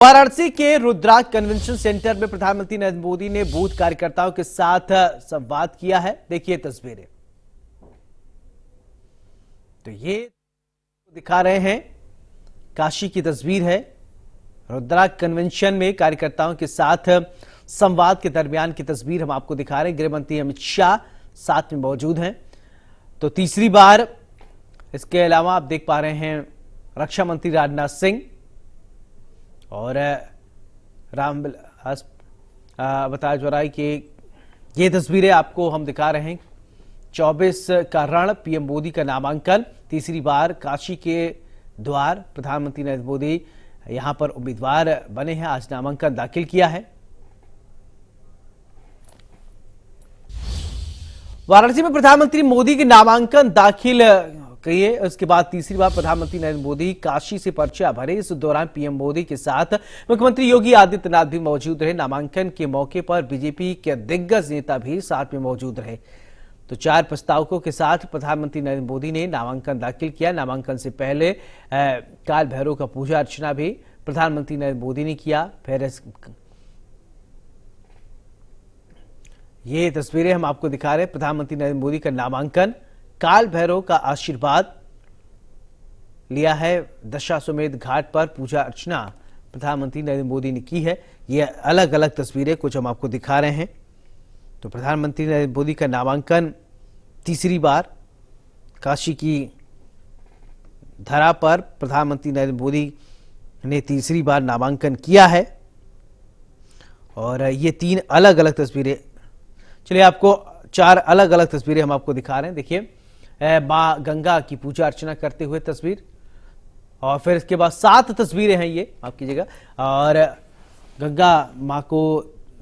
वाराणसी के रुद्राक्ष convention centre में प्रधानमंत्री नरेंद्र मोदी ने बूथ कार्यकर्ताओं के साथ संवाद किया है। देखिए तस्वीरें, तो ये दिखा रहे हैं, काशी की तस्वीर है। रुद्राक्ष कन्वेंशन में कार्यकर्ताओं के साथ संवाद के दरमियान की तस्वीर हम आपको दिखा रहे हैं। गृह मंत्री अमित शाह साथ में मौजूद हैं, तो तीसरी बार। इसके अलावा आप देख पा रहे हैं रक्षा मंत्री राजनाथ सिंह और रामविलास बताया जा रहा है कि ये तस्वीरें आपको हम दिखा रहे हैं। 24 का रण, पीएम मोदी का नामांकन, तीसरी बार काशी के द्वार प्रधानमंत्री नरेंद्र मोदी यहां पर उम्मीदवार बने हैं। आज नामांकन दाखिल किया है। वाराणसी में प्रधानमंत्री मोदी के नामांकन दाखिल किए, उसके बाद तीसरी बार प्रधानमंत्री नरेंद्र मोदी काशी से पर्चा भरे। इस दौरान पीएम मोदी के साथ मुख्यमंत्री योगी आदित्यनाथ भी मौजूद रहे। नामांकन के मौके पर बीजेपी के दिग्गज नेता भी साथ में मौजूद रहे। तो 4 प्रस्तावकों के साथ प्रधानमंत्री नरेंद्र मोदी ने नामांकन दाखिल किया। नामांकन से पहले काल भैरव का पूजा अर्चना भी प्रधानमंत्री नरेंद्र मोदी ने किया। फिर ये तस्वीरें हम आपको दिखा रहे हैं। प्रधानमंत्री नरेंद्र मोदी का नामांकन, काल भैरव का आशीर्वाद लिया है। दशाश्वमेध घाट पर पूजा अर्चना प्रधानमंत्री नरेंद्र मोदी ने की है। ये अलग अलग तस्वीरें कुछ हम आपको दिखा रहे हैं। तो प्रधानमंत्री नरेंद्र मोदी का नामांकन तीसरी बार काशी की धरा पर प्रधानमंत्री नरेंद्र मोदी ने तीसरी बार नामांकन किया है। और ये 3 अलग अलग तस्वीरें, चलिए आपको 4 अलग अलग तस्वीरें हम आपको दिखा रहे हैं। देखिए, मां गंगा की पूजा अर्चना करते हुए तस्वीर, और फिर इसके बाद 7 तस्वीरें हैं ये माफ कीजिएगा, और गंगा मां को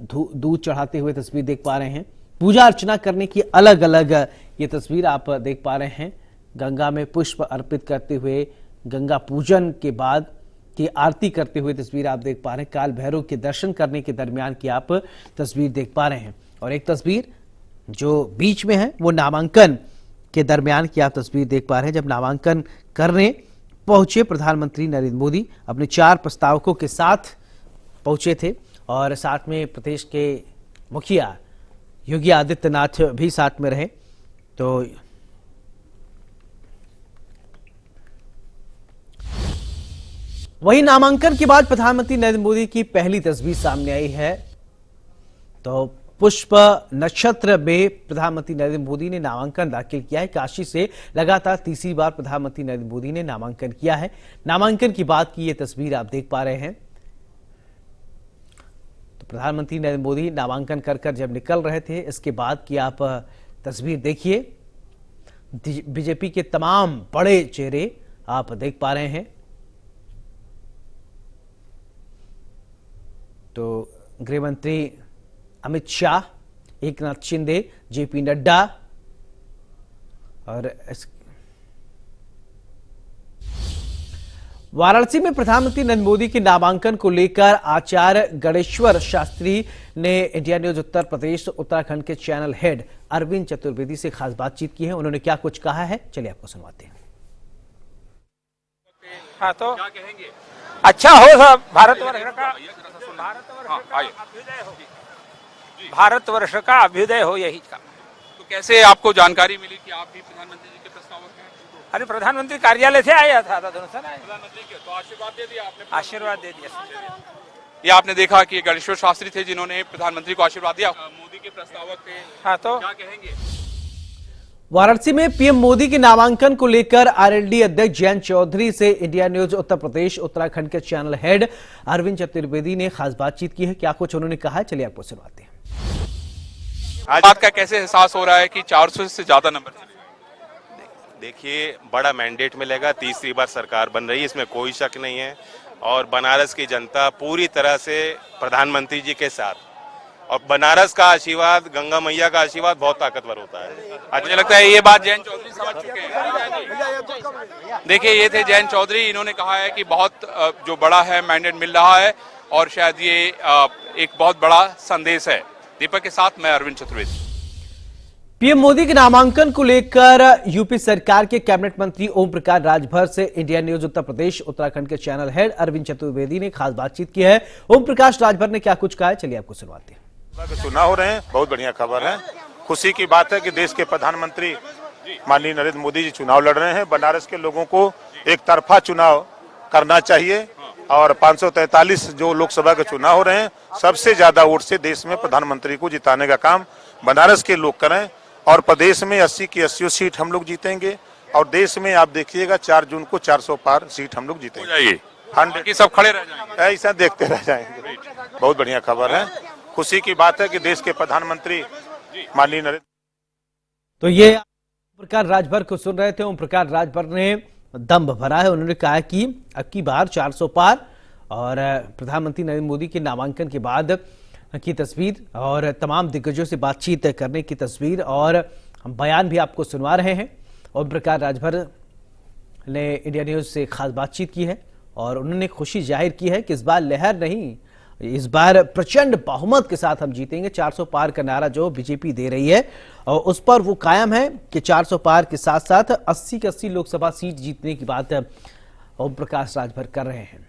दूध चढ़ाते हुए तस्वीर देख पा रहे हैं। पूजा अर्चना करने की अलग अलग ये तस्वीर आप देख पा रहे हैं। गंगा में पुष्प अर्पित करते हुए, गंगा पूजन के बाद की आरती करते हुए तस्वीर आप देख पा रहे हैं। काल भैरव के दर्शन करने के दरमियान की आप तस्वीर देख पा रहे हैं। और एक तस्वीर जो बीच में है वो नामांकन के दरमियान की आप तस्वीर देख पा रहे हैं, जब नामांकन करने पहुंचे प्रधानमंत्री नरेंद्र मोदी। अपने 4 प्रस्तावकों के साथ पहुंचे थे, और साथ में प्रदेश के मुखिया योगी आदित्यनाथ भी साथ में रहे। तो वही नामांकन के बाद प्रधानमंत्री नरेंद्र मोदी की पहली तस्वीर सामने आई है। तो पुष्प नक्षत्र में प्रधानमंत्री नरेंद्र मोदी ने नामांकन दाखिल किया है। काशी से लगातार तीसरी बार प्रधानमंत्री नरेंद्र मोदी ने नामांकन किया है। नामांकन की बात की ये तस्वीर आप देख पा रहे हैं। तो प्रधानमंत्री नरेंद्र मोदी नामांकन कर जब निकल रहे थे, इसके बाद की आप तस्वीर देखिए। बीजेपी के तमाम बड़े चेहरे आप देख पा रहे हैं। तो गृह मंत्री अमित शाह, एकनाथ शिंदे, जेपी नड्डा, और वाराणसी में प्रधानमंत्री नरेंद्र मोदी के नामांकन को लेकर आचार्य गणेश्वर शास्त्री ने इंडिया न्यूज उत्तर प्रदेश उत्तराखंड के चैनल हेड अरविंद चतुर्वेदी से खास बातचीत की है। उन्होंने क्या कुछ कहा है, चलिए आपको सुनवाते हैं। हाँ, तो क्या कहेंगे? अच्छा हो सब, भारतवर्ष का अभ्युदय हो, यही का। तो कैसे आपको जानकारी मिली कि आप भी प्रधानमंत्री जी के प्रस्तावक हैं? अरे प्रधानमंत्री कार्यालय से आया था प्रधानमंत्री के तो आशीर्वाद दे दिया आपने? आशीर्वाद दे दिया। ये आपने देखा कि गणेश्वर शास्त्री थे जिन्होंने प्रधानमंत्री को आशीर्वाद दिया। मोदी के प्रस्तावक थे। हाँ, तो क्या कहेंगे? वाराणसी में पीएम मोदी के नामांकन को लेकर आरएलडी अध्यक्ष जयंत चौधरी से इंडिया न्यूज उत्तर प्रदेश उत्तराखंड के चैनल हेड अरविंद चतुर्वेदी ने खास बातचीत की है। क्या कुछ उन्होंने कहा है, चलिए आपको सुनवाते हैं। आज बात का कैसे एहसास हो रहा है कि 400 से ज्यादा नंबर? देखिए, बड़ा मैंडेट मिलेगा, तीसरी बार सरकार बन रही है, इसमें कोई शक नहीं है। और बनारस की जनता पूरी तरह से प्रधानमंत्री जी के साथ, और बनारस का आशीर्वाद, गंगा मैया का आशीर्वाद बहुत ताकतवर होता है। मुझे लगता है ये बात जयंत चौधरी समझ चुके हैं। देखिए, ये थे जयंत चौधरी। इन्होंने कहा है कि बहुत जो बड़ा है मैंडेट मिल रहा है, और शायद ये एक बहुत बड़ा संदेश है। दीपक के साथ मैं अरविंद चतुर्वेदी। पीएम मोदी के नामांकन को लेकर यूपी सरकार के कैबिनेट मंत्री ओम प्रकाश राजभर से इंडिया न्यूज उत्तर प्रदेश उत्तराखंड के चैनल हेड अरविंद चतुर्वेदी ने खास बातचीत की है। ओम प्रकाश राजभर ने क्या कुछ कहा है, चलिए आपको सुनवाते हैं। चुनाव हो रहे हैं, बहुत बढ़िया खबर है। खुशी की बात है कि देश के प्रधानमंत्री माननीय नरेंद्र मोदी जी चुनाव लड़ रहे हैं। बनारस के लोगों को एक तरफा चुनाव करना चाहिए और 543 जो लोकसभा के चुनाव हो रहे हैं, सबसे ज्यादा वोट से देश में प्रधानमंत्री को जिताने का काम बनारस के लोग करें और प्रदेश में 80 की 80 सीट हम लोग जीतेंगे और देश में आप देखिएगा 4 जून को 400 पार सीट हम लोग जीतेंगे। 100 सब खड़े रह जाएंगे, ऐसा देखते रह जाएंगे। बहुत बढ़िया खबर है। खुशी की बात है कि देश के प्रधानमंत्री माननीय नरेंद्र। तो ये ओम प्रकाश राजभर को सुन रहे थे। ओम प्रकाश राजभर ने दम भरा है। उन्होंने कहा कि अब की बार 400 पार और प्रधानमंत्री नरेंद्र मोदी के नामांकन के बाद की तस्वीर और तमाम दिग्गजों से बातचीत करने की तस्वीर और हम बयान भी आपको सुनवा रहे हैं। ओम प्रकाश राजभर ने इंडिया न्यूज से खास बातचीत की है और उन्होंने खुशी जाहिर की है कि इस बार लहर नहीं, इस बार प्रचंड बहुमत के साथ हम जीतेंगे। 400 पार का नारा जो बीजेपी दे रही है और उस पर वो कायम है कि 400 पार के साथ साथ 80 की 80 लोकसभा सीट जीतने की बात ओम प्रकाश राजभर कर रहे हैं।